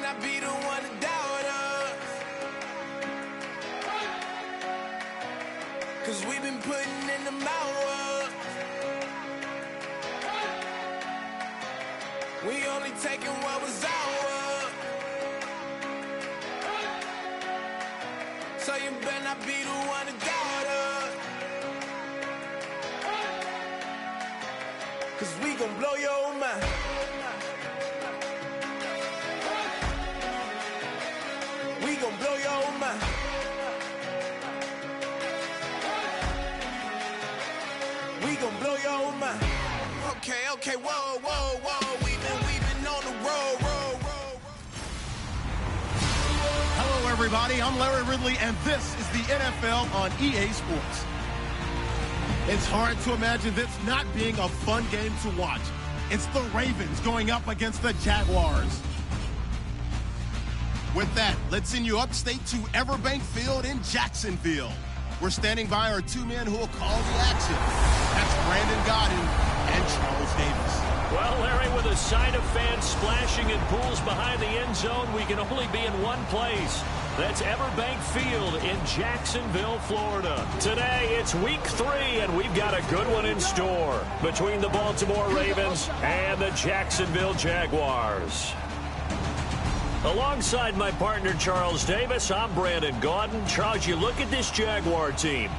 not be the one to doubt us. 'Cause we've been putting in the hours. We only taking what was ours. So you better not be the one to doubt us. 'Cause we gon' blow your mind. We gon' blow your mind. We gon' blow your mind. Okay, whoa. We've been on the road. Hello, everybody. I'm Larry Ridley, and this is the NFL on EA Sports. It's hard to imagine this not being a fun game to watch. It's the Ravens going up against the Jaguars. With that, let's send you upstate to Everbank Field in Jacksonville. We're standing by our two men who will call the action. That's Brandon Godden and Charles Davis. Well, Larry, with a sight of fans splashing in pools behind the end zone, we can only be in one place. That's Everbank Field in Jacksonville, Florida. Today, it's week 3, and we've got a good one in store between the Baltimore Ravens and the Jacksonville Jaguars. Alongside my partner, Charles Davis, I'm Brandon Gaudin. Charles, you look at this Jaguar team.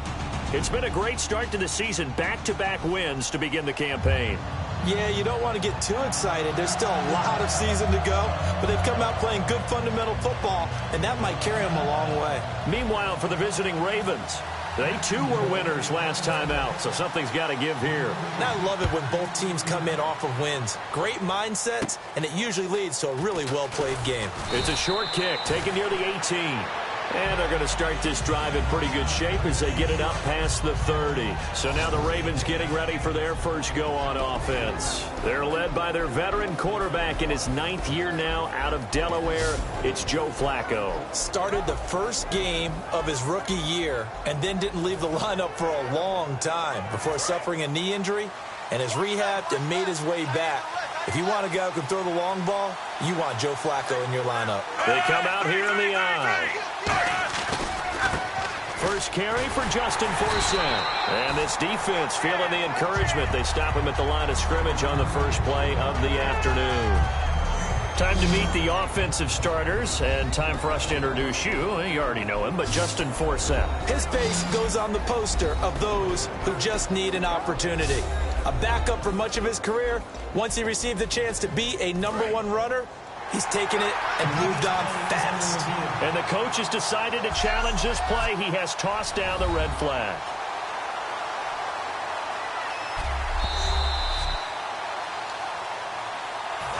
It's been a great start to the season, back-to-back wins to begin the campaign. Yeah, you don't want to get too excited. There's still a lot of season to go, but they've come out playing good fundamental football, and that might carry them a long way. Meanwhile, for the visiting Ravens, they too were winners last time out, so something's got to give here. And I love it when both teams come in off of wins. Great mindsets, and it usually leads to a really well-played game. It's a short kick taken near the 18. And they're going to start this drive in pretty good shape as they get it up past the 30. So now the Ravens getting ready for their first go on offense. They're led by their veteran quarterback in his 9th year now out of Delaware. It's Joe Flacco. Started the first game of his rookie year and then didn't leave the lineup for a long time before suffering a knee injury and has rehabbed and made his way back. If you want a guy who can throw the long ball, you want Joe Flacco in your lineup. They come out here in the eye. First carry for Justin Forsett. And this defense feeling the encouragement. They stop him at the line of scrimmage on the first play of the afternoon. Time to meet the offensive starters, and time for us to introduce you. You already know him, but Justin Forsett. His face goes on the poster of those who just need an opportunity. A backup for much of his career. Once he received the chance to be a #1 runner, he's taken it and moved on fast. And the coach has decided to challenge this play. He has tossed down the red flag.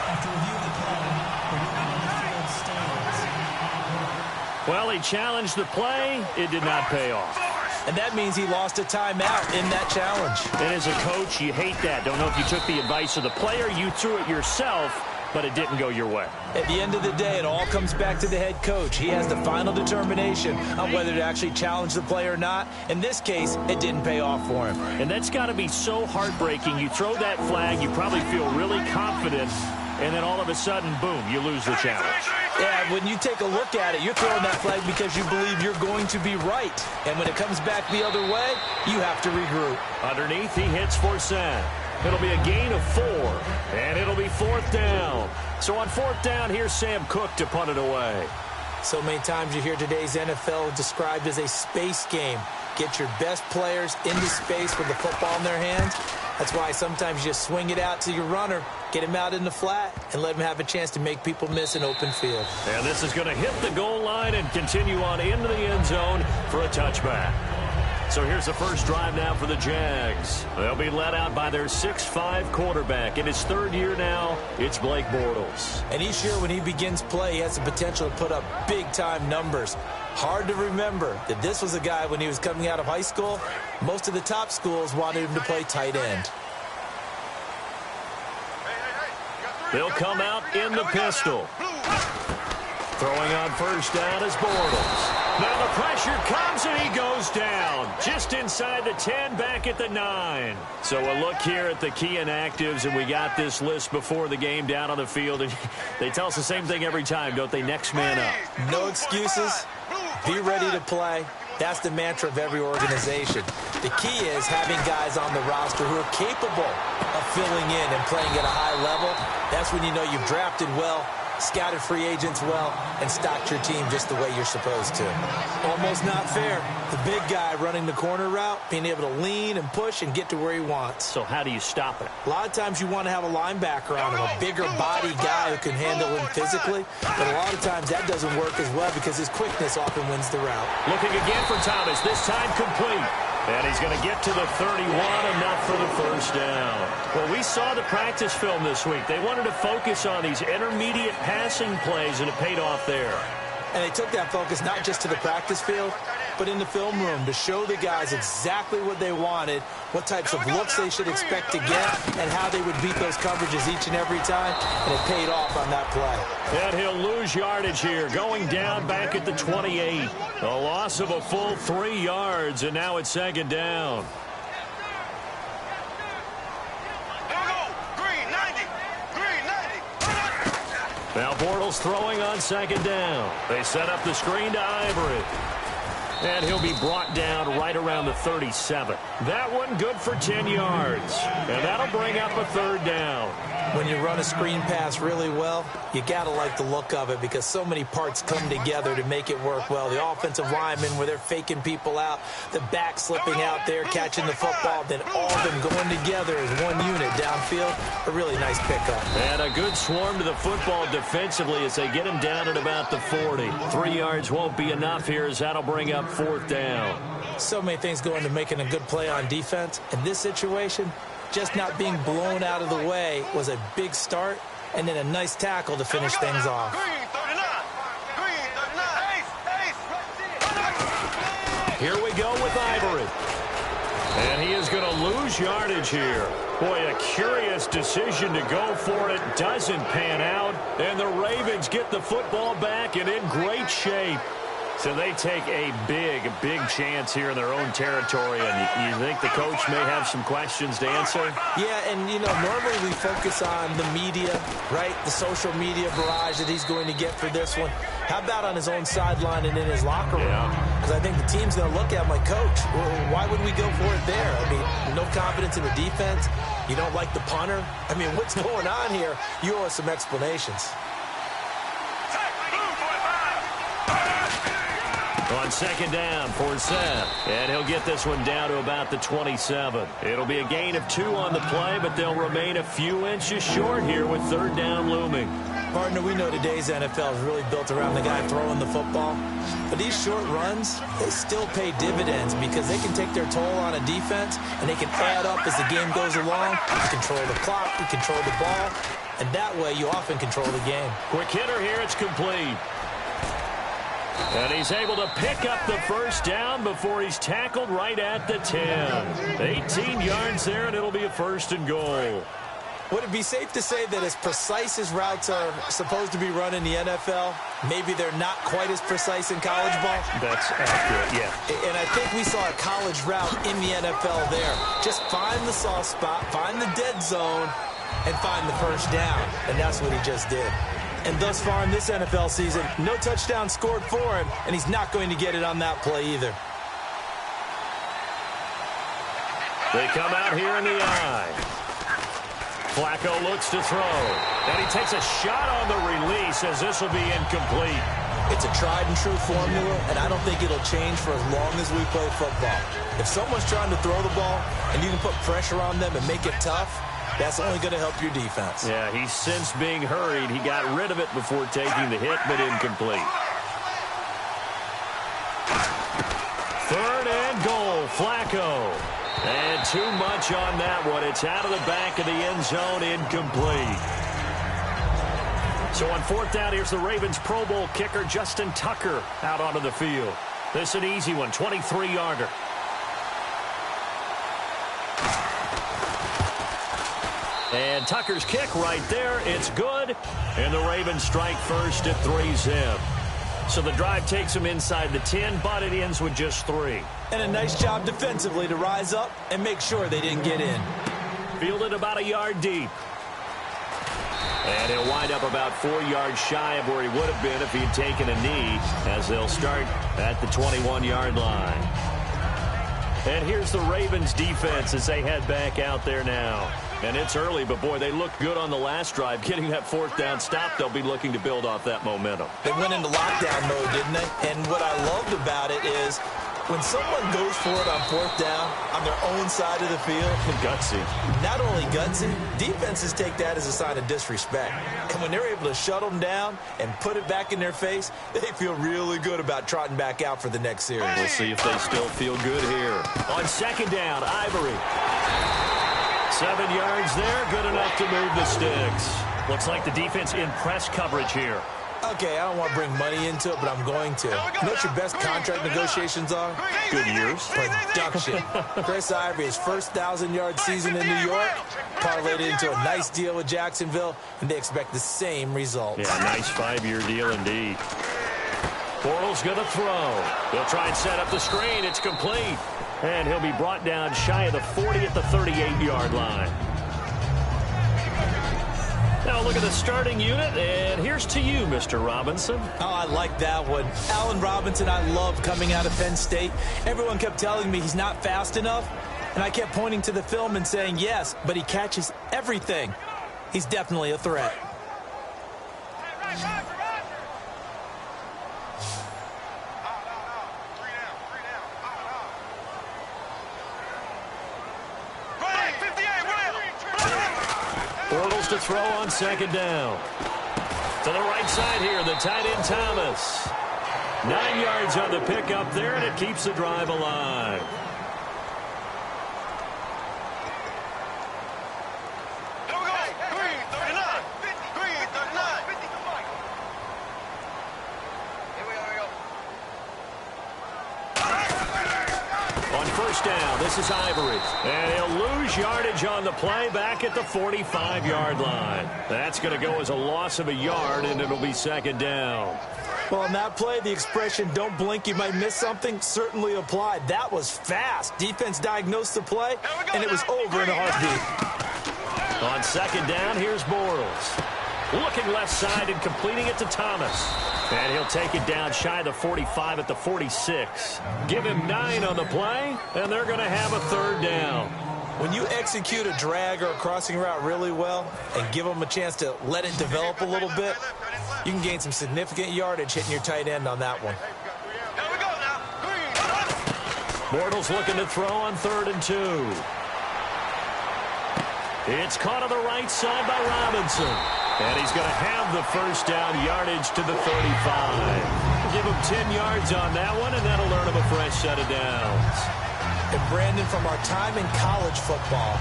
After reviewing the play, the ruling on the field stands. Well, he challenged the play. It did not pay off. And that means he lost a timeout in that challenge. And as a coach, you hate that. Don't know if you took the advice of the player. You threw it yourself, but it didn't go your way. At the end of the day, it all comes back to the head coach. He has the final determination on whether to actually challenge the play or not. In this case, it didn't pay off for him. And that's got to be so heartbreaking. You throw that flag, you probably feel really confident, and then all of a sudden, boom, you lose the challenge. Yeah, when you take a look at it, you're throwing that flag because you believe you're going to be right. And when it comes back the other way, you have to regroup. Underneath, he hits Forsett. It'll be a gain of 4, and it'll be 4th down. So on 4th down, here's Sam Cook to punt it away. So many times you hear today's NFL described as a space game. Get your best players into space with the football in their hands. That's why sometimes you just swing it out to your runner, get him out in the flat, and let him have a chance to make people miss an open field. And this is going to hit the goal line and continue on into the end zone for a touchback. So here's the first drive now for the Jags. They'll be led out by their 6'5" quarterback. In his 3rd year now, it's Blake Bortles. And each year when he begins play, he has the potential to put up big-time numbers. Hard to remember that this was a guy when he was coming out of high school. Most of the top schools wanted him to play tight end. They'll come out in the pistol. Throwing on first down is Bortles. Now the pressure comes and he goes down. Just inside the 10, back at the 9. So a look here at the key inactives, and we got this list before the game down on the field. And they tell us the same thing every time, don't they? Next man up. No excuses. Be ready to play. That's the mantra of every organization. The key is having guys on the roster who are capable of filling in and playing at a high level. That's when you know you've drafted well, scouted free agents well, and stocked your team just the way you're supposed to. Almost not fair. The big guy running the corner route, being able to lean and push and get to where he wants. So how do you stop it? A lot of times you want to have a linebacker on him, a bigger body guy who can handle him physically, but a lot of times that doesn't work as well because his quickness often wins the route. Looking again for Thomas, this time complete. And he's going to get to the 31, enough for the first down. Well, we saw the practice film this week. They wanted to focus on these intermediate passing plays, and it paid off there. And they took that focus not just to the practice field, but in the film room to show the guys exactly what they wanted, what types of looks they should expect to get, and how they would beat those coverages each and every time, and it paid off on that play. And he'll lose yardage here, going down back at the 28. A loss of a full 3 yards, and now it's second down. Now Bortles throwing on second down. They set up the screen to Ivory. And he'll be brought down right around the 37. That one good for 10 yards. And that'll bring up a third down. When you run a screen pass really well, you got to like the look of it because so many parts come together to make it work well. The offensive linemen where they're faking people out, the back slipping out there, catching the football, then all of them going together as one unit downfield. A really nice pickup. And a good swarm to the football defensively as they get him down at about the 40. 3 yards won't be enough here as that'll bring up fourth down. So many things go into making a good play on defense. In this situation, just not being blown out of the way was a big start, and then a nice tackle to finish things off. Here we go with Ivory. And he is going to lose yardage here. Boy, a curious decision to go for it. Doesn't pan out, and the Ravens get the football back and in great shape. So they take a big chance here in their own territory, and you think the coach may have some questions to answer? Yeah, and, you know, normally we focus on the media, right, the social media barrage that he's going to get for this one. How about on his own sideline and in his locker room? Because I think the team's going to look at him like, Coach, why would we go for it there? I mean, no confidence in the defense. You don't like the punter? I mean, what's going on here? You owe us some explanations. On second down for Seth. And he'll get this one down to about the 27. It'll be a gain of 2 on the play, but they'll remain a few inches short here with third down looming. Partner, we know today's NFL is really built around the guy throwing the football. But these short runs, they still pay dividends because they can take their toll on a defense, and they can add up as the game goes along. You control the clock, you control the ball, and that way you often control the game. Quick hitter here, it's complete. And he's able to pick up the first down before he's tackled right at the 10. 18 yards there, and it'll be a first and goal. Would it be safe to say that as precise as routes are supposed to be run in the NFL, maybe they're not quite as precise in college ball? That's accurate, yeah. And I think we saw a college route in the NFL there. Just find the soft spot, find the dead zone, and find the first down. And that's what he just did. And thus far in this NFL season, no touchdown scored for him, and he's not going to get it on that play either. They come out here in the eye. Flacco looks to throw, and he takes a shot on the release as this will be incomplete. It's a tried-and-true formula, and I don't think it'll change for as long as we play football. If someone's trying to throw the ball, and you can put pressure on them and make it tough, that's only going to help your defense. Yeah, he's since being hurried. He got rid of it before taking the hit, but incomplete. Third and goal, Flacco. And too much on that one. It's out of the back of the end zone, incomplete. So on fourth down, here's the Ravens Pro Bowl kicker, Justin Tucker, out onto the field. This is an easy one, 23-yarder. And Tucker's kick right there. It's good. And the Ravens strike first at 3-zip. So the drive takes them inside the 10, but it ends with just 3. And a nice job defensively to rise up and make sure they didn't get in. Fielded about a yard deep. And he'll wind up about 4 yards shy of where he would have been if he'd taken a knee, as they'll start at the 21-yard line. And here's the Ravens defense as they head back out there now. And it's early, but boy, they looked good on the last drive. Getting that 4th down stop, they'll be looking to build off that momentum. They went into lockdown mode, didn't they? And what I loved about it is when someone goes for it on 4th down on their own side of the field. Gutsy. Not only gutsy, defenses take that as a sign of disrespect. And when they're able to shut them down and put it back in their face, they feel really good about trotting back out for the next series. We'll see if they still feel good here. On 2nd down, Ivory. 7 yards there, good enough to move the sticks. Looks like the defense in press coverage here. Okay, I don't want to bring money into it, but I'm going to. You know what your best contract negotiations are? Good years. Production. Chris Ivory, his first 1,000-yard season in New York, parlayed into a nice deal with Jacksonville, and they expect the same results. Yeah, nice 5-year deal indeed. Bortles going to throw. He'll try and set up the screen. It's complete. And he'll be brought down shy of the 40 at the 38-yard line. Now look at the starting unit, and here's to you, Mr. Robinson. Oh, I like that one. Allen Robinson, I love coming out of Penn State. Everyone kept telling me he's not fast enough, and I kept pointing to the film and saying yes, but he catches everything. He's definitely a threat. Bortles to throw on 2nd down. To the right side here, the tight end Thomas. 9 yards on the pickup there, and it keeps the drive alive. Here we go. Green, 39. Green, 39. Here we go. On 1st down, this is Ivory. And he'll lose yardage on the play back at the 45-yard line. That's going to go as a loss of a yard, and it'll be 2nd down. Well, on that play, the expression, don't blink, you might miss something, certainly applied. That was fast. Defense diagnosed the play, and it was over in a heartbeat. On 2nd down, here's Bortles. Looking left side and completing it to Thomas. And he'll take it down shy of the 45 at the 46. Give him 9 on the play, and they're going to have a 3rd down. When you execute a drag or a crossing route really well and give them a chance to let it develop a little bit, you can gain some significant yardage hitting your tight end on that one. Here we go now. Bortles looking to throw on 3rd and 2. It's caught on the right side by Robinson. And he's going to have the 1st down yardage to the 35. Give him 10 yards on that one, and that'll earn him a fresh set of downs. And Brandon, from our time in college football,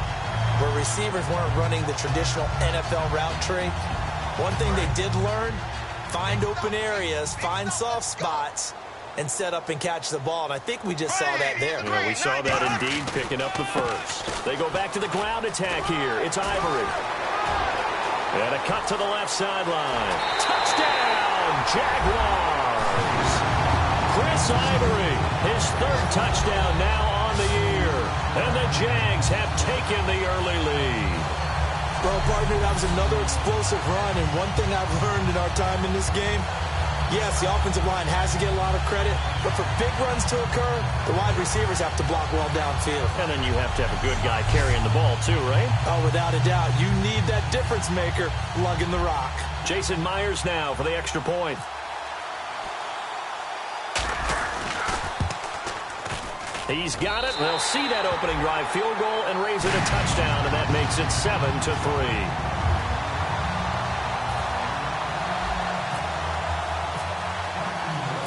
where receivers weren't running the traditional NFL route tree, one thing they did learn, find open areas, find soft spots, and set up and catch the ball. And I think we just saw that there. Yeah, we saw that indeed, picking up the 1st. They go back to the ground attack here. It's Ivory. And a cut to the left sideline. Touchdown, Jaguars. Chris Ivory, his 3rd touchdown now on the year. And the Jags have taken the early lead. Well, partner, that was another explosive run. And one thing I've learned in our time in this game, yes, the offensive line has to get a lot of credit, but for big runs to occur, the wide receivers have to block well downfield. And then you have to have a good guy carrying the ball too, right? Oh, without a doubt. You need that difference maker lugging the rock. Jason Myers now for the extra point. He's got it. They'll see that opening drive field goal and raise it a touchdown, and that makes it 7-3.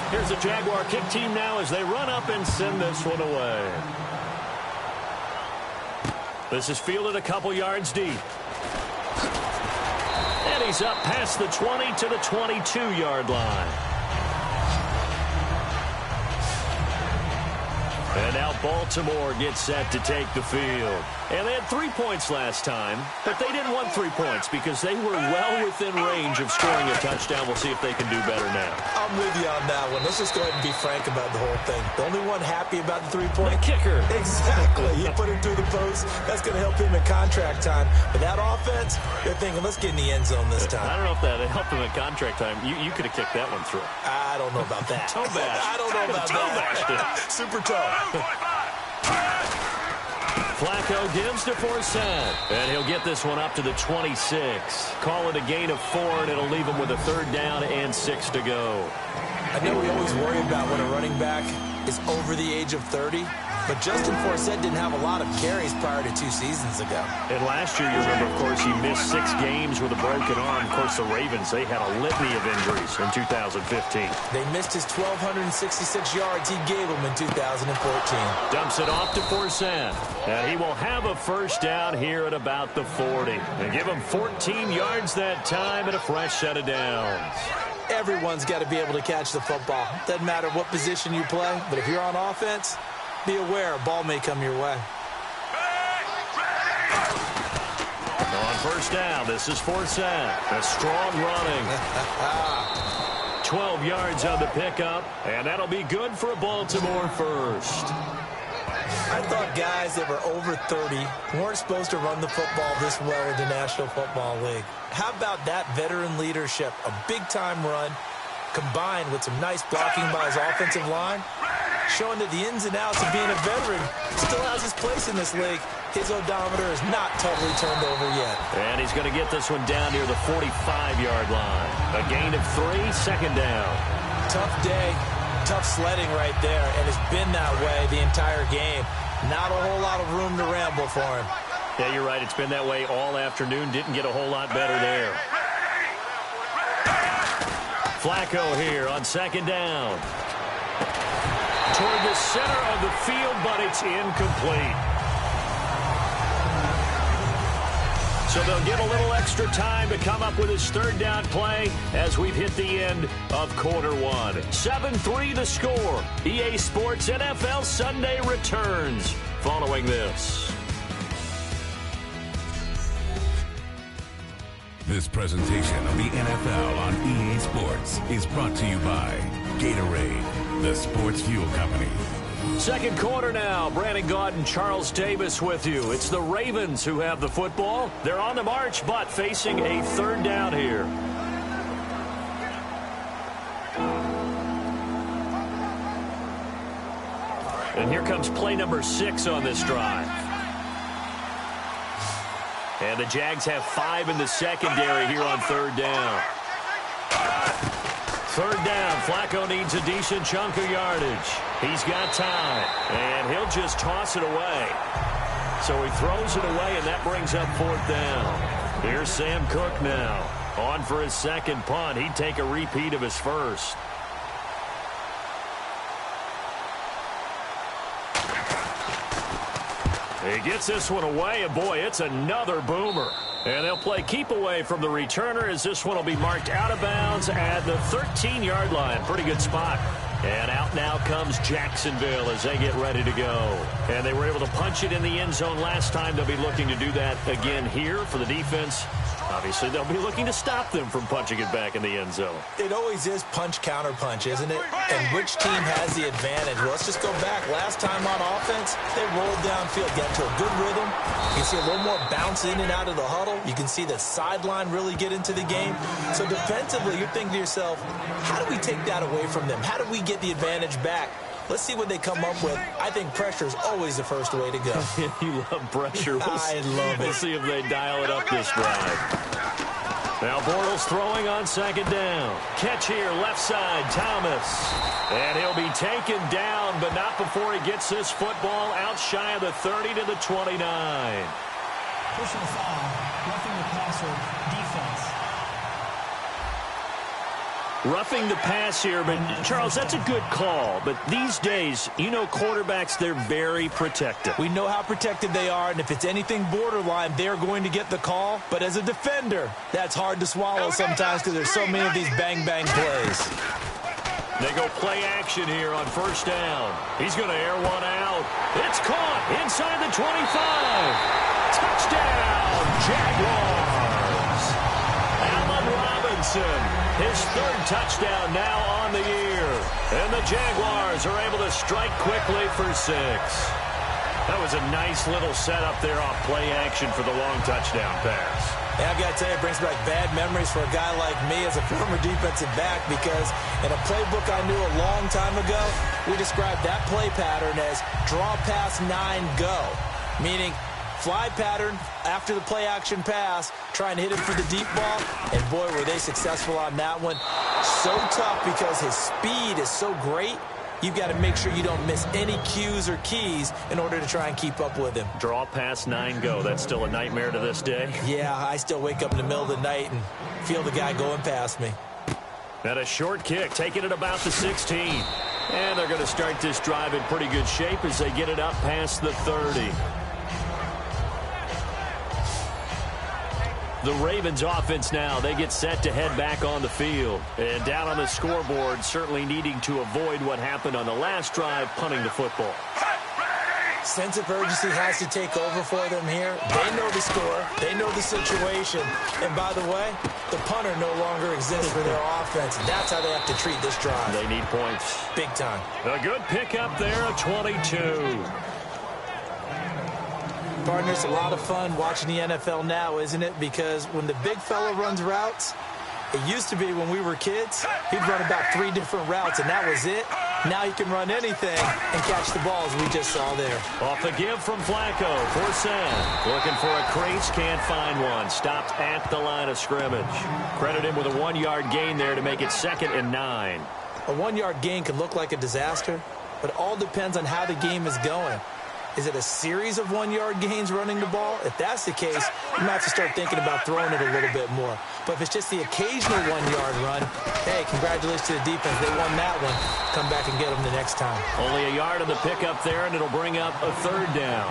Here's the Jaguar kick team now as they run up and send this one away. This is fielded a couple yards deep. And he's up past the 20 to the 22-yard line. And now Baltimore gets set to take the field. And they had 3 points last time, but they didn't want 3 points because they were well within range of scoring a touchdown. We'll see if they can do better now. I'm with you on that one. Let's just go ahead and be frank about the whole thing. The only one happy about the 3-point kicker. Exactly. You put him through the post. That's going to help him in contract time. But that offense, they're thinking, let's get in the end zone this time. I don't know if that helped him in contract time. You could have kicked that one through. I don't know about that. Toe bash. I don't know about that. Super toe. Flacco gives to Forsett, and he'll get this one up to the 26. Call it a gain of 4, and it'll leave him with a 3rd down and 6 to go. I know we always worry about when a running back is over the age of 30, but Justin Forsett didn't have a lot of carries prior to 2 seasons ago. And last year, you remember, of course, he missed 6 games with a broken arm. Of course, the Ravens, they had a litany of injuries in 2015. They missed his 1,266 yards he gave them in 2014. Dumps it off to Forsett, and he will have a 1st down here at about the 40. And give him 14 yards that time and a fresh set of downs. Everyone's got to be able to catch the football. Doesn't matter what position you play, but if you're on offense, be aware a ball may come your way. On 1st down, this is Forsett. A strong running. 12 yards on the pickup, and that'll be good for a Baltimore 1st. I thought guys that were over 30 weren't supposed to run the football this well in the National Football League. How about that veteran leadership? A big-time run combined with some nice blocking by his offensive line, showing that the ins and outs of being a veteran still has his place in this league. His odometer is not totally turned over yet. And he's going to get this one down near the 45-yard line. A gain of 3, 2nd down. Tough day, tough sledding right there, and it's been that way the entire game. Not a whole lot of room to ramble for him. Yeah, you're right. It's been that way all afternoon. Didn't get a whole lot better there. Flacco here on 2nd down. Toward the center of the field, but it's incomplete. So they'll get a little extra time to come up with his 3rd down play as we've hit the end of quarter 1. 7-3 the score. EA Sports NFL Sunday returns following this. This presentation of the NFL on EA Sports is brought to you by Gatorade, the sports fuel company. 2nd quarter now. Brandon Gaud and Charles Davis with you. It's the Ravens who have the football. They're on the march, but facing a 3rd down here. And here comes play number 6 on this drive. And the Jags have 5 in the secondary here on 3rd down. 3rd down. Flacco needs a decent chunk of yardage. He's got time, and he'll just toss it away. So he throws it away, and that brings up 4th down. Here's Sam Cook now. On for his 2nd punt. He'd take a repeat of his 1st. He gets this one away, and boy, it's another boomer. And they'll play keep away from the returner as this one will be marked out of bounds at the 13-yard line. Pretty good spot. And out now comes Jacksonville as they get ready to go. And they were able to punch it in the end zone last time. They'll be looking to do that again here for the defense. Obviously, they'll be looking to stop them from punching it back in the end zone. It always is punch-counter-punch, isn't it? And which team has the advantage? Well, let's just go back. Last time on offense, they rolled downfield, got to a good rhythm. You can see a little more bounce in and out of the huddle. You can see the sideline really get into the game. So defensively, you're thinking to yourself, how do we take that away from them? How do we get the advantage back? Let's see what they come up with. I think pressure is always the first way to go. You love pressure. I love it. We'll see if they dial it up this drive. Now Bortles throwing on 2nd down. Catch here, left side, Thomas. And he'll be taken down, but not before he gets this football out shy of the 30 to the 29. Personal foul, roughing the passer, defense. Roughing the pass here, but Charles, that's a good call. But these days, you know quarterbacks, they're very protective. We know how protected they are, and if it's anything borderline, they're going to get the call. But as a defender, that's hard to swallow sometimes because there's so many of these bang-bang plays. They go play action here on first down. He's going to air one out. It's caught inside the 25. Touchdown, Jaguars. Allen Robinson, his third touchdown now on the year. And the Jaguars are able to strike quickly for 6. That was a nice little setup there off play action for the long touchdown pass. Yeah, I got to tell you, it brings back bad memories for a guy like me as a former defensive back, because in a playbook I knew a long time ago, we described that play pattern as draw pass 9 go, meaning fly pattern after the play action pass, trying to hit him for the deep ball, and boy, were they successful on that one. So tough because his speed is so great. You've got to make sure you don't miss any cues or keys in order to try and keep up with him. Draw pass 9 go. That's still a nightmare to this day? Yeah, I still wake up in the middle of the night and feel the guy going past me. And a short kick, taking it about the 16. And they're going to start this drive in pretty good shape as they get it up past the 30. The Ravens offense now, they get set to head back on the field. And down on the scoreboard, certainly needing to avoid what happened on the last drive, punting the football. Sense of urgency has to take over for them here. They know the score. They know the situation. And by the way, the punter no longer exists for their offense. And that's how they have to treat this drive. They need points. Big time. A good pickup there, a 22. Partner, it's a lot of fun watching the NFL now, isn't it? Because when the big fella runs routes, it used to be when we were kids, he'd run about 3 different routes, and that was it. Now he can run anything and catch the balls we just saw there. Off the give from Flacco for Sam. Looking for a crease, can't find one. Stopped at the line of scrimmage. Credit him with a 1-yard gain there to make it 2nd and 9. A 1-yard gain can look like a disaster, but it all depends on how the game is going. Is it a series of 1-yard gains running the ball? If that's the case, you might have to start thinking about throwing it a little bit more. But if it's just the occasional 1-yard run, hey, congratulations to the defense. They won that one. Come back and get them the next time. Only a yard of the pickup there, and it'll bring up a 3rd down.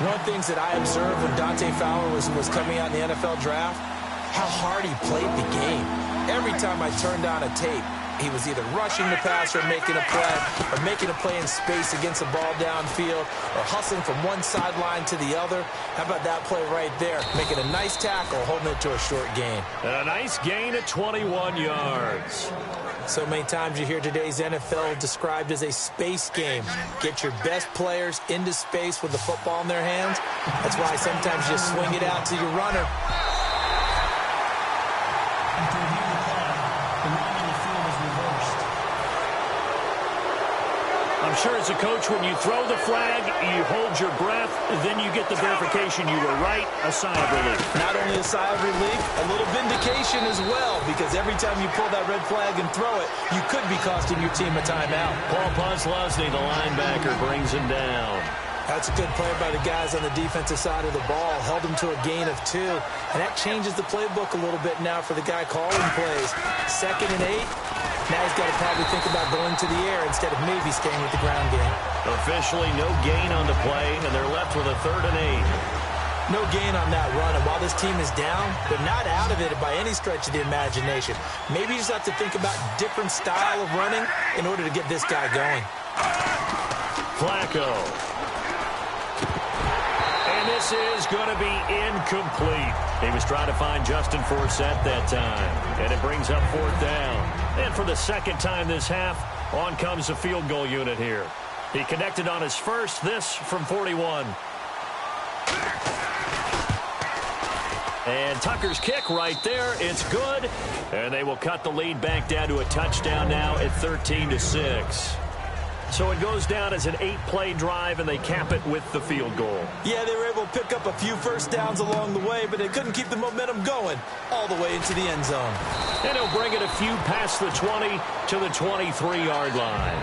One of the things that I observed when Dante Fowler was coming out in the NFL draft, how hard he played the game. Every time I turned on a tape, he was either rushing the passer, making a play, or making a play in space against the ball downfield, or hustling from one sideline to the other. How about that play right there? Making a nice tackle, holding it to a short gain. And a nice gain at 21 yards. So many times you hear today's NFL described as a space game. Get your best players into space with the football in their hands. That's why sometimes you just swing it out to your runner. I'm sure as a coach, when you throw the flag, you hold your breath, then you get the verification you were right, a sigh of relief. Not only a sigh of relief, a little vindication as well, because every time you pull that red flag and throw it, you could be costing your team a timeout. Paul Posluszny, the linebacker, brings him down. That's a good play by the guys on the defensive side of the ball. Held him to a gain of 2. And that changes the playbook a little bit now for the guy calling plays. 2nd and 8. Now he's got to probably think about going to the air instead of maybe staying with the ground game. Officially no gain on the play, and they're left with a 3rd and 8. No gain on that run, and while this team is down, they're not out of it by any stretch of the imagination. Maybe you just have to think about different style of running in order to get this guy going. Flacco. And this is going to be incomplete. He was trying to find Justin Forsett that time, and it brings up 4th down. And for the 2nd time this half, on comes the field goal unit here. He connected on his first, this from 41. And Tucker's kick right there. It's good. And they will cut the lead back down to a touchdown now at 13-6. So it goes down as an 8-play drive, and they cap it with the field goal. Yeah, they were able to pick up a few first downs along the way, but they couldn't keep the momentum going all the way into the end zone. And he'll bring it a few past the 20 to the 23-yard line.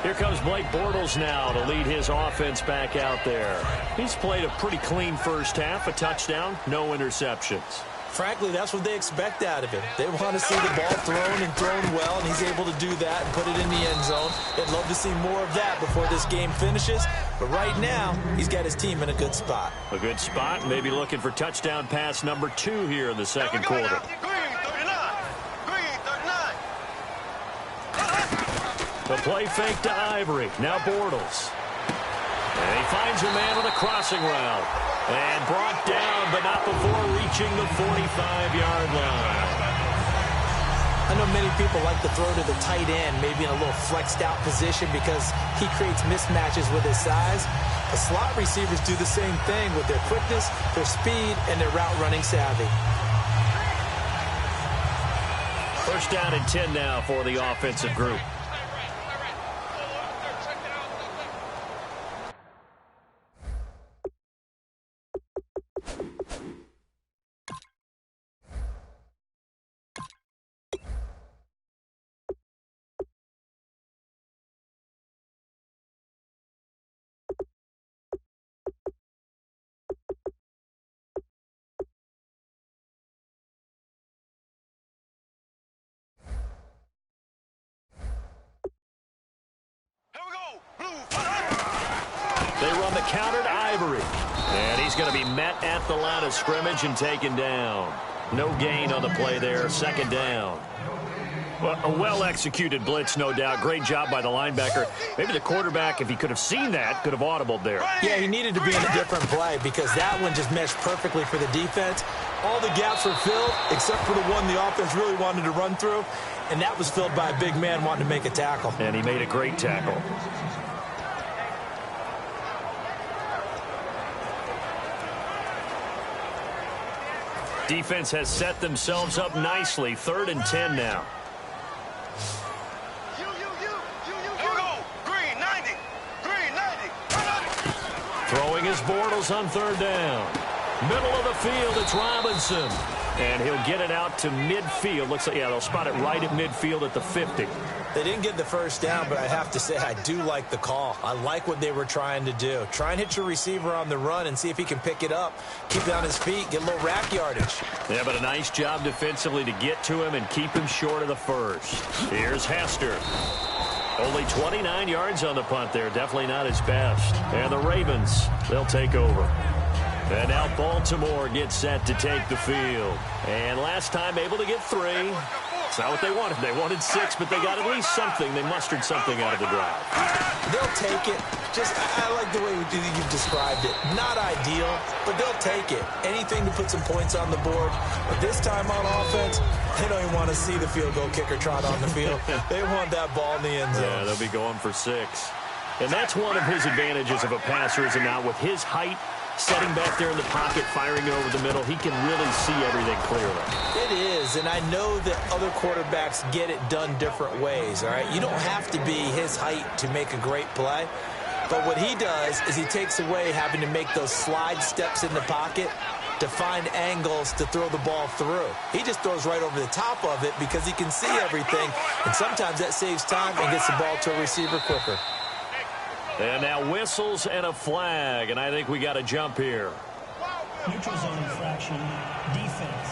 Here comes Blake Bortles now to lead his offense back out there. He's played a pretty clean first half, a touchdown, no interceptions. Frankly, that's what they expect out of him. They want to see the ball thrown and thrown well, and he's able to do that and put it in the end zone. They'd love to see more of that before this game finishes. But right now, he's got his team in a good spot. A good spot, maybe looking for touchdown pass number 2 here in the 2nd quarter. The play fake to Ivory. Now Bortles. And he finds a man on a crossing route. And brought down, but not before reaching the 45-yard line. I know many people like to throw to the tight end, maybe in a little flexed out position because he creates mismatches with his size. The slot receivers do the same thing with their quickness, their speed, and their route running savvy. First down and 10 now for the offensive group. They run the counter to Ivory. And he's going to be met at the line of scrimmage and taken down. No gain on the play there. Second down. Well, a well-executed blitz, no doubt. Great job by the linebacker. Maybe the quarterback, if he could have seen that, could have audibled there. Yeah, he needed to be in a different play because that one just meshed perfectly for the defense. All the gaps were filled except for the one the offense really wanted to run through, and that was filled by a big man wanting to make a tackle. And he made a great tackle. Defense has set themselves up nicely. 3rd and 10 now. Throwing his Bortles on 3rd down. Middle of the field, it's Robinson. And he'll get it out to midfield. Looks like, yeah, they'll spot it right at midfield at the 50. They didn't get the first down, but I have to say I do like the call. I like what they were trying to do. Try and hit your receiver on the run and see if he can pick it up. Keep it on his feet, get a little rack yardage. Yeah, but a nice job defensively to get to him and keep him short of the first. Here's Hester. Only 29 yards on the punt there. Definitely not his best. And the Ravens, they'll take over. And now Baltimore gets set to take the field. And last time able to get 3. It's not what they wanted. They wanted 6, but they got at least something. They mustered something out of the drive. They'll take it. I like the way you've described it. Not ideal, but they'll take it. Anything to put some points on the board. But this time on offense, they don't even want to see the field goal kicker trot on the field. They want that ball in the end zone. Yeah, they'll be going for 6. And that's one of his advantages of a passer, is it not? With his height, setting back there in the pocket, firing it over the middle, he can really see everything clearly. It is, and I know that other quarterbacks get it done different ways, all right? You don't have to be his height to make a great play, but what he does is he takes away having to make those slide steps in the pocket to find angles to throw the ball through. He just throws right over the top of it because he can see everything, and sometimes that saves time and gets the ball to a receiver quicker. And now whistles and a flag, and I think we got a jump here. Neutral zone infraction, defense.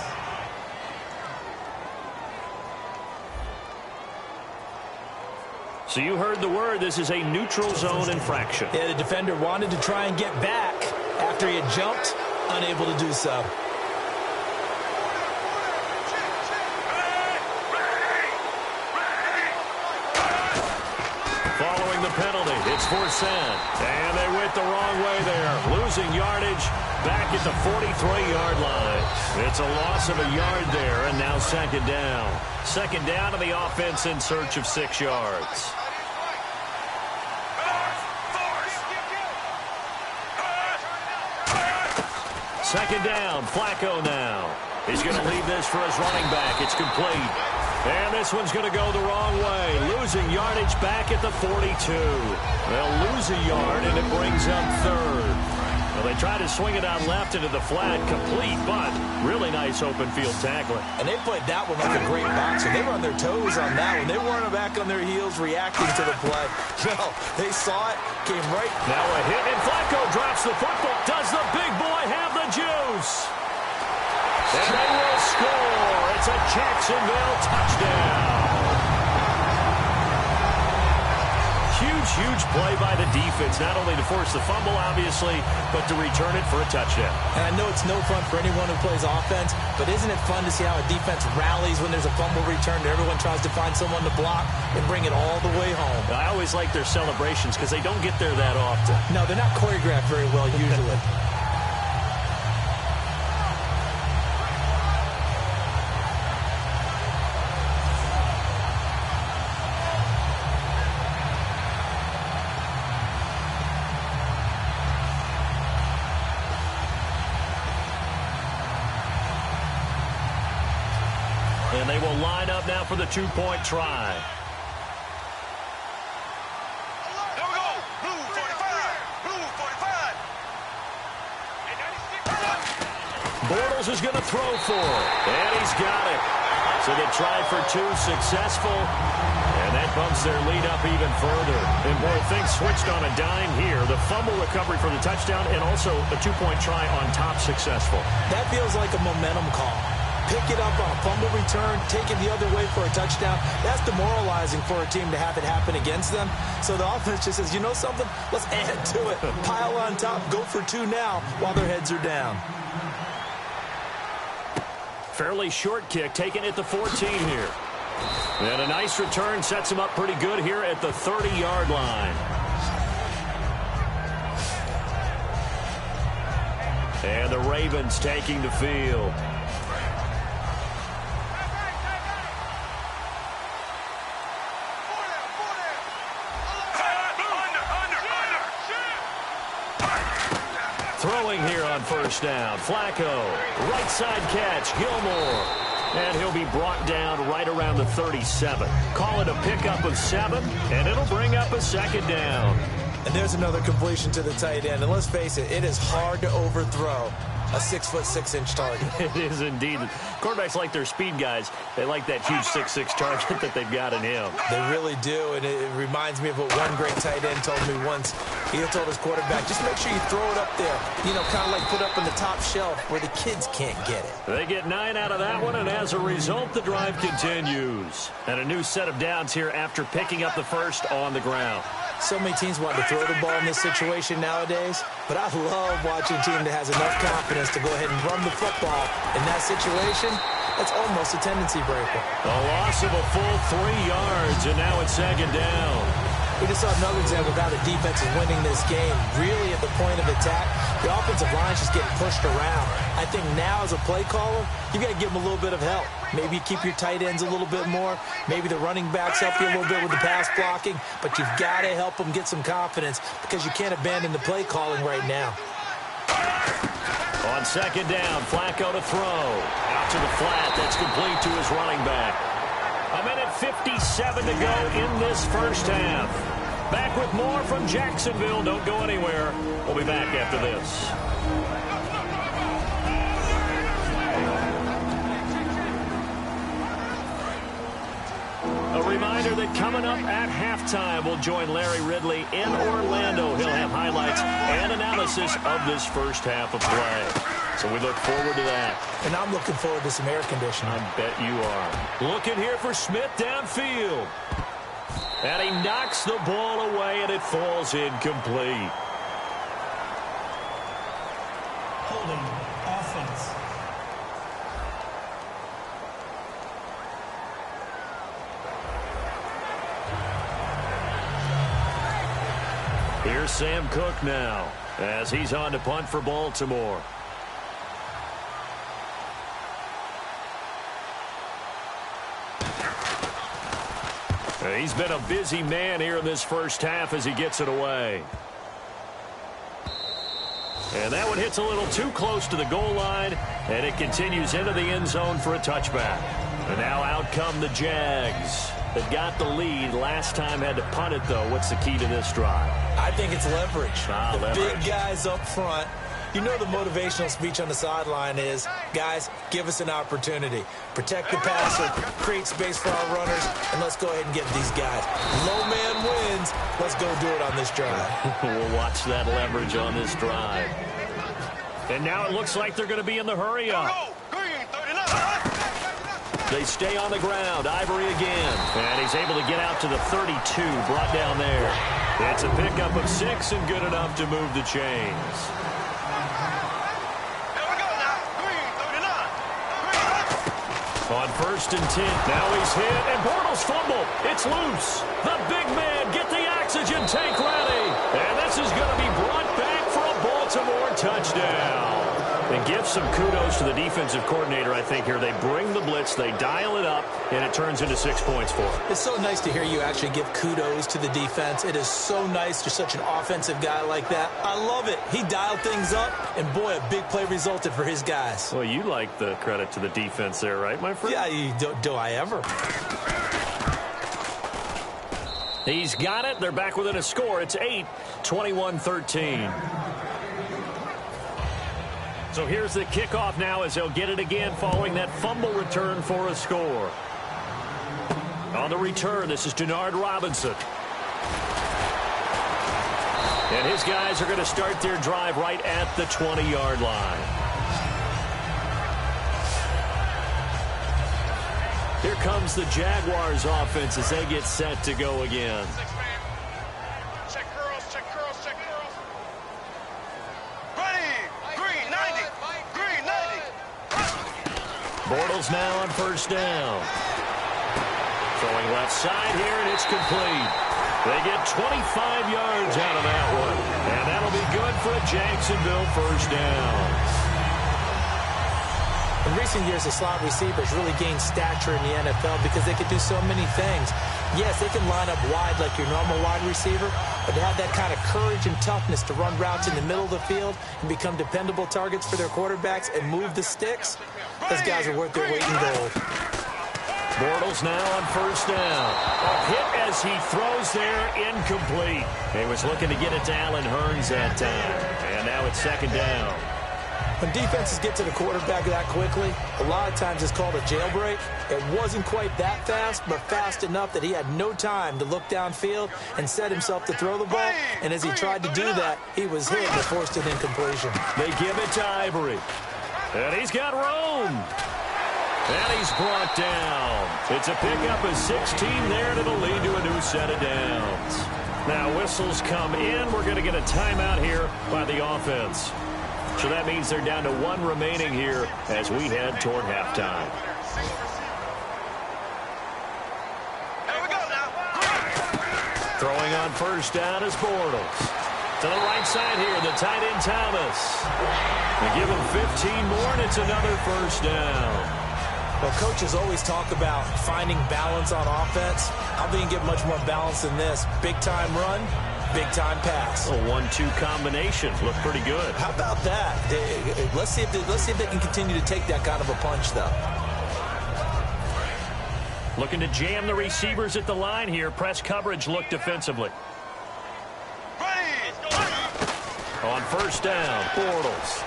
So you heard the word. This is a neutral zone infraction. Yeah, the defender wanted to try and get back after he had jumped, unable to do so. Following the penalty, it's Forsett. And they went the wrong way there. Losing yardage back at the 43-yard line. It's a loss of a yard there, and now 2nd down. 2nd down to the offense in search of 6 yards. Second down, Flacco now. He's going to leave this for his running back. It's complete. And this one's going to go the wrong way. Losing yardage back at the 42. They'll lose a yard, and it brings up 3rd. Well, they try to swing it out left into the flat, complete, but really nice open field tackling. And they played that one like a great boxer. They were on their toes on that one. They weren't back on their heels reacting to the play. No, they saw it, came right. Now a hit, and Flacco drops the football. Does the big boy have the juice? And they will score. It's a Jacksonville touchdown. huge play by the defense, not only to force the fumble, obviously, but to return it for a touchdown. And I know it's no fun for anyone who plays offense, but isn't it fun to see how a defense rallies when there's a fumble return and everyone tries to find someone to block and bring it all the way home? I always like their celebrations because they don't get there that often. No, they're not choreographed very well usually. And they will line up now for the two-point try. Here we go. Blue 45. Blue 45. Bortles is going to throw for it. And he's got it. So they tried for two, successful. And that bumps their lead up even further. And, boy, things switched on a dime here. The fumble recovery for the touchdown and also a two-point try on top successful. That feels like a momentum call. Pick it up on a fumble return, take it the other way for a touchdown. That's demoralizing for a team to have it happen against them. So the offense just says, you know something? Let's add to it. Pile on top, go for two now while their heads are down. Fairly short kick, taken at the 14 here. And a nice return sets him up pretty good here at the 30-yard line. And the Ravens taking the field. Throwing here on first down. Flacco. Right side catch. Gilmore. And he'll be brought down right around the 37. Call it a pickup of 7, and it'll bring up a second down. And there's another completion to the tight end. And let's face it, it is hard to overthrow a 6'6" target. It is indeed. Quarterbacks like their speed guys. They like that huge 6'6" target that they've got in him. They really do, and it reminds me of what one great tight end told me once. He told his quarterback, just make sure you throw it up there, you know, kind of like put up on the top shelf where the kids can't get it. They get 9 out of that one, and as a result, the drive continues. And a new set of downs here after picking up the first on the ground. So many teams want to throw the ball in this situation nowadays, but I love watching a team that has enough confidence to go ahead and run the football. In that situation, that's almost a tendency breaker. A loss of a full 3 yards, and now it's second down. We just saw another example of how the defense is winning this game. Really at the point of attack, the offensive line is just getting pushed around. I think now as a play caller, you got to give them a little bit of help. Maybe keep your tight ends a little bit more. Maybe the running backs help you a little bit with the pass blocking. But you've got to help them get some confidence because you can't abandon the play calling right now. On second down, Flacco to throw. Out to the flat. That's complete to his running back. A minute 57 to go in this first half. Back with more from Jacksonville. Don't go anywhere. We'll be back after this. A reminder that coming up at halftime, we'll join Larry Ridley in Orlando. He'll have highlights and analysis of this first half of play. So we look forward to that. And I'm looking forward to some air conditioning. I bet you are. Looking here for Smith downfield. And he knocks the ball away, and it falls incomplete. Holding offense. Here's Sam Cook now as he's on to punt for Baltimore. He's been a busy man here in this first half as he gets it away. And that one hits a little too close to the goal line, and it continues into the end zone for a touchback. And now out come the Jags. They've got the lead. Last time had to punt it, though. What's the key to this drive? I think it's leverage. Leverage. Big guys up front. You know the motivational speech on the sideline is, guys, give us an opportunity. Protect the passer, create space for our runners, and let's go ahead and get these guys. Low man wins. Let's go do it on this drive. We'll watch that leverage on this drive. And now it looks like they're going to be in the hurry-up. They stay on the ground. Ivory again. And he's able to get out to the 32, brought down there. It's a pickup of 6 and good enough to move the chains. On 1st and 10. Now he's hit, and Bortles fumble. It's loose. The big man, get the oxygen tank ready. And this is going to be brought back for a Baltimore touchdown. And give some kudos to the defensive coordinator, I think, here. They bring the blitz, they dial it up, and it turns into 6 points for them. It's so nice to hear you actually give kudos to the defense. It is so nice. You're such an offensive guy like that. I love it. He dialed things up, and boy, a big play resulted for his guys. Well, you like the credit to the defense there, right, my friend? Yeah, do I ever? He's got it. They're back within a score. It's 8, 21-13. So here's the kickoff now as they'll get it again following that fumble return for a score. On the return, this is Denard Robinson. And his guys are going to start their drive right at the 20-yard line. Here comes the Jaguars offense as they get set to go again. Check curls, check curls, check curls. Ready! Green 90! Green 90! Bortles now on 1st down. Throwing left side here, and it's complete. They get 25 yards out of that one. And that'll be good for a Jacksonville 1st down. In recent years, the slot receivers really gained stature in the NFL because they could do so many things. Yes, they can line up wide like your normal wide receiver, but to have that kind of courage and toughness to run routes in the middle of the field and become dependable targets for their quarterbacks and move the sticks, those guys are worth their weight in gold. Bortles now on 1st down. A hit as he throws there, incomplete. He was looking to get it to Allen Hurns that time. And now it's 2nd down. When defenses get to the quarterback that quickly, a lot of times it's called a jailbreak. It wasn't quite that fast, but fast enough that he had no time to look downfield and set himself to throw the ball. And as he tried to do that, he was hit and forced an incompletion. They give it to Ivory. And he's got room. And he's brought down. It's a pickup of 16 there, and it'll lead to a new set of downs. Now whistles come in. We're going to get a timeout here by the offense. So that means they're down to 1 remaining here as we head toward halftime. Here we go now. Throwing on 1st down is Bortles. To the right side here, the tight end Thomas. They give him 15 more, and it's another 1st down. Well, coaches always talk about finding balance on offense. I think you get much more balance than this. Big-time run, big-time pass. A 1-2 combination. Look pretty good. How about that? Let's see if they can continue to take that kind of a punch, though. Looking to jam the receivers at the line here. Press coverage look defensively. On 1st down, Bortles.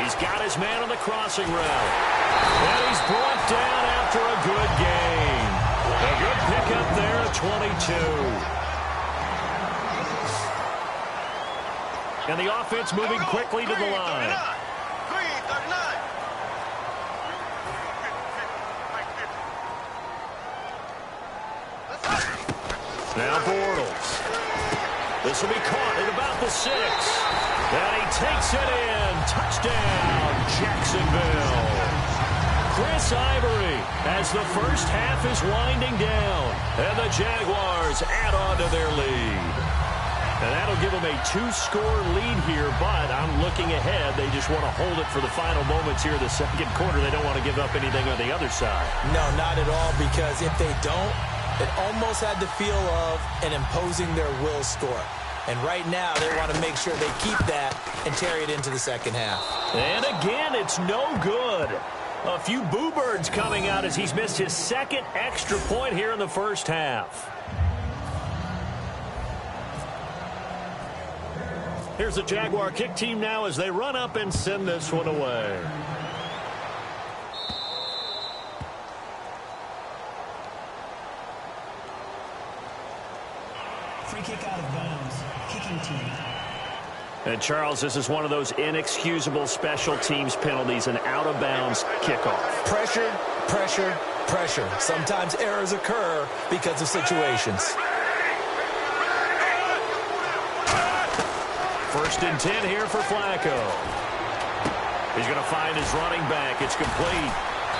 He's got his man on the crossing route. And he's brought down after a good gain. A good pickup there at 22. And the offense moving quickly to the line. Now Bortles. This will be caught at about the 6. And he takes it in. Touchdown, Jacksonville. Chris Ivory as the 1st half is winding down. And the Jaguars add on to their lead. And that'll give them a 2-score lead here, but I'm looking ahead. They just want to hold it for the final moments here in the 2nd quarter. They don't want to give up anything on the other side. No, not at all, because if they don't, it almost had the feel of an imposing their will score. And right now, they want to make sure they keep that and carry it into the 2nd half. And again, it's no good. A few boo birds coming out as he's missed his 2nd extra point here in the 1st half. Here's the Jaguar kick team now as they run up and send this one away. Free kick out of bounds. Kicking team. And, Charles, this is one of those inexcusable special teams penalties, an out-of-bounds kickoff. Pressure, pressure, pressure. Sometimes errors occur because of situations. First and 10 here for Flacco. He's going to find his running back. It's complete.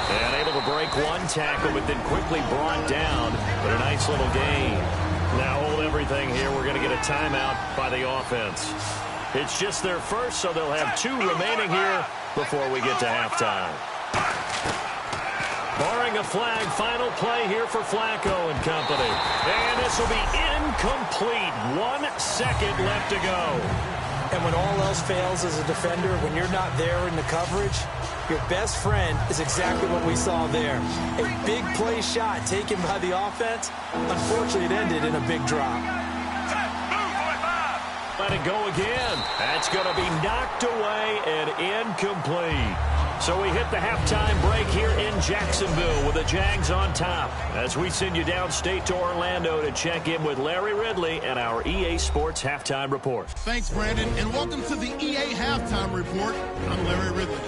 And able to break one tackle, but then quickly brought down. But a nice little gain. Now hold everything here. We're going to get a timeout by the offense. It's just their first, so they'll have 2 remaining here before we get to halftime. Barring a flag, final play here for Flacco and company. And this will be incomplete. 1 second left to go. And when all else fails as a defender, when you're not there in the coverage, your best friend is exactly what we saw there. A big play shot taken by the offense. Unfortunately, it ended in a big drop. Let it go again. That's going to be knocked away and incomplete. So we hit the halftime break here in Jacksonville with the Jags on top as we send you downstate to Orlando to check in with Larry Ridley and our EA Sports Halftime Report. Thanks, Brandon, and welcome to the EA Halftime Report. I'm Larry Ridley.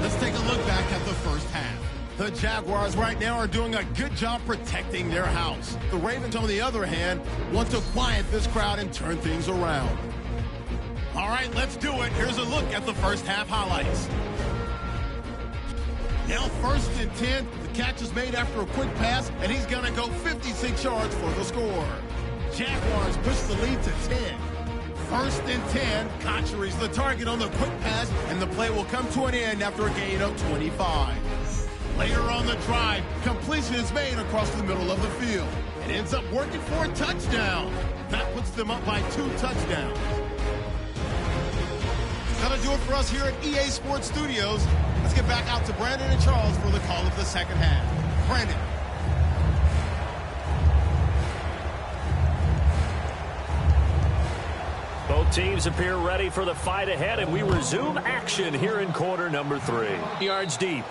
Let's take a look back at the first half. The Jaguars right now are doing a good job protecting their house. The Ravens, on the other hand, want to quiet this crowd and turn things around. All right, let's do it. Here's a look at the first half highlights. Now first and 10, the catch is made after a quick pass, and he's going to go 56 yards for the score. Jaguars push the lead to 10. First and 10, Kochery's the target on the quick pass, and the play will come to an end after a gain of 25. Later on the drive, completion is made across the middle of the field. It ends up working for a touchdown. That puts them up by 2 touchdowns. That'll do it for us here at EA Sports Studios. Let's get back out to Brandon and Charles for the call of the second half. Brandon. Both teams appear ready for the fight ahead, and we resume action here in quarter number 3. Yards deep.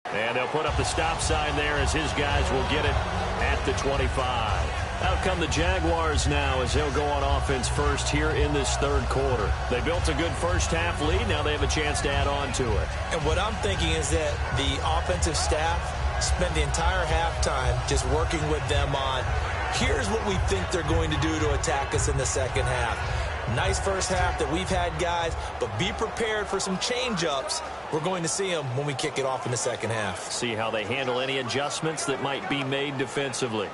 And they'll put up the stop sign there as his guys will get it at the 25. Out come the Jaguars now as they'll go on offense first here in this third quarter. They built a good first half lead. Now they have a chance to add on to it. And what I'm thinking is that the offensive staff spent the entire halftime just working with them on, here's what we think they're going to do to attack us in the second half. Nice first half that we've had, guys, but be prepared for some change-ups. We're going to see them when we kick it off in the second half. See how they handle any adjustments that might be made defensively.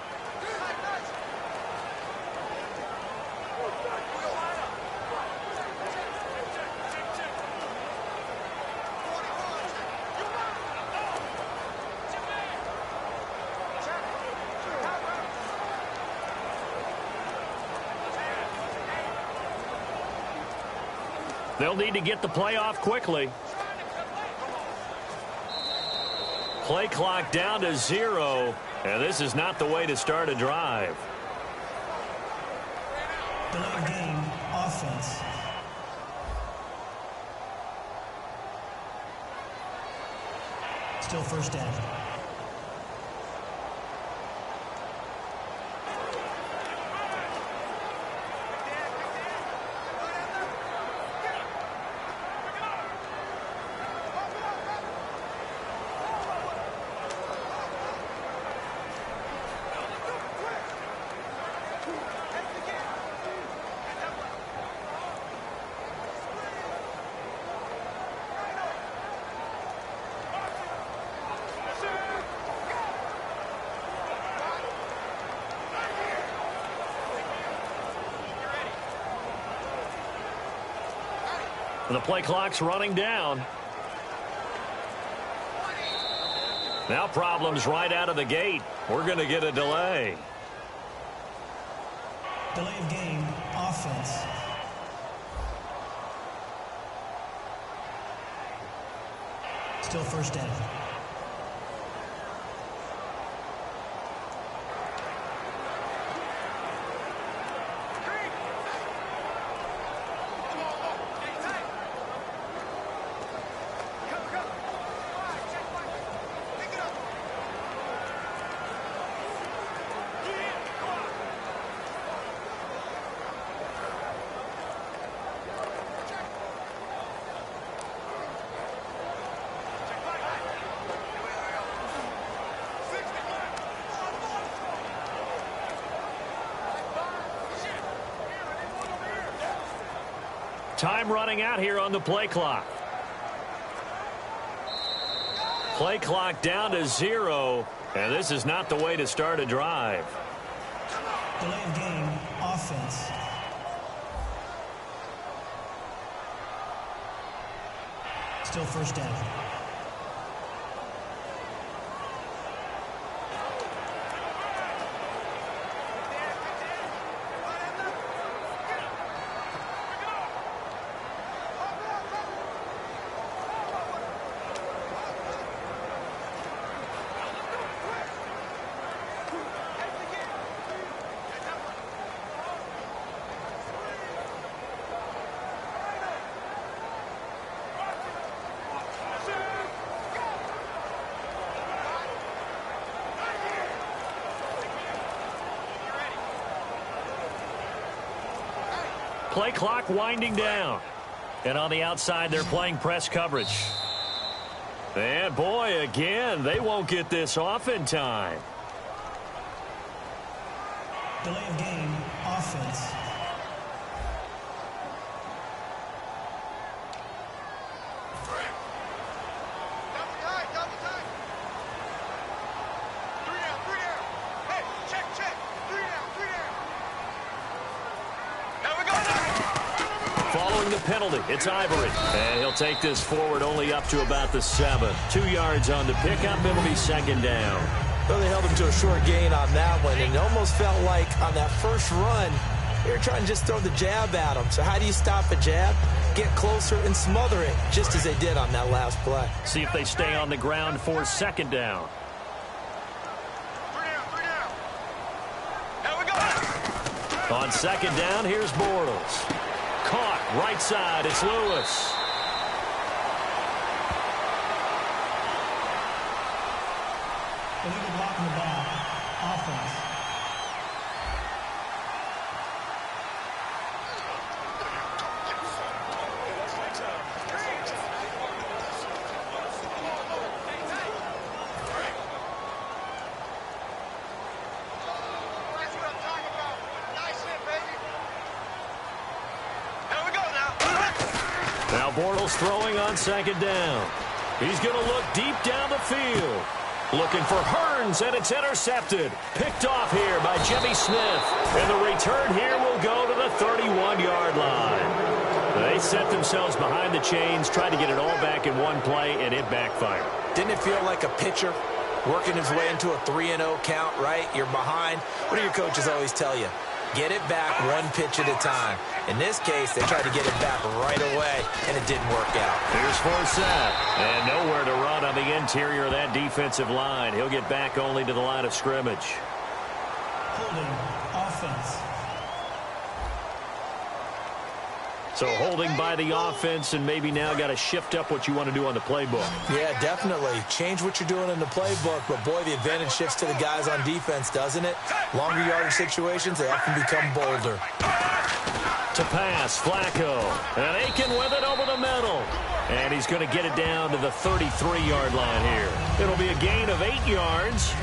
They'll need to get the play off quickly. Play clock down to 0, and this is not the way to start a drive. Delay game, offense. Still first down. The play clock's running down. Now problems right out of the gate. We're going to get a delay. Delay of game, offense. Still first down. Time running out here on the play clock. Play clock down to 0, and this is not the way to start a drive. Delay of game, offense. Still first down. Play clock winding down. And on the outside, they're playing press coverage. And boy, again, they won't get this off in time. Delay of game, offense. The penalty. It's Ivory. And he'll take this forward only up to about the 7. 2 yards on the pickup. It'll be second down. Well, they held him to a short gain on that one, and it almost felt like on that first run, they were trying to just throw the jab at him. So how do you stop a jab? Get closer and smother it, just as they did on that last play. See if they stay on the ground for second down. On second down, here's Bortles. Caught right side. It's Lewis. Illegal block in the back. Offense. Now Bortles throwing on second down. He's going to look deep down the field. Looking for Hearns, and it's intercepted. Picked off here by Jimmy Smith. And the return here will go to the 31-yard line. They set themselves behind the chains, tried to get it all back in one play, and it backfired. Didn't it feel like a pitcher working his way into a 3-0 count, right? You're behind. What do your coaches always tell you? Get it back one pitch at a time. In this case, they tried to get it back right away, and it didn't work out. Here's Forsett, and nowhere to run on the interior of that defensive line. He'll get back only to the line of scrimmage. Holding, offense. So holding by the offense, and maybe now got to shift up what you want to do on the playbook. Yeah, definitely. Change what you're doing in the playbook, but boy, the advantage shifts to the guys on defense, doesn't it? Longer yardage situations, they often become bolder. To pass, Flacco. And Aiken with it over the middle. And he's going to get it down to the 33-yard line here. It'll be a gain of 8 yards.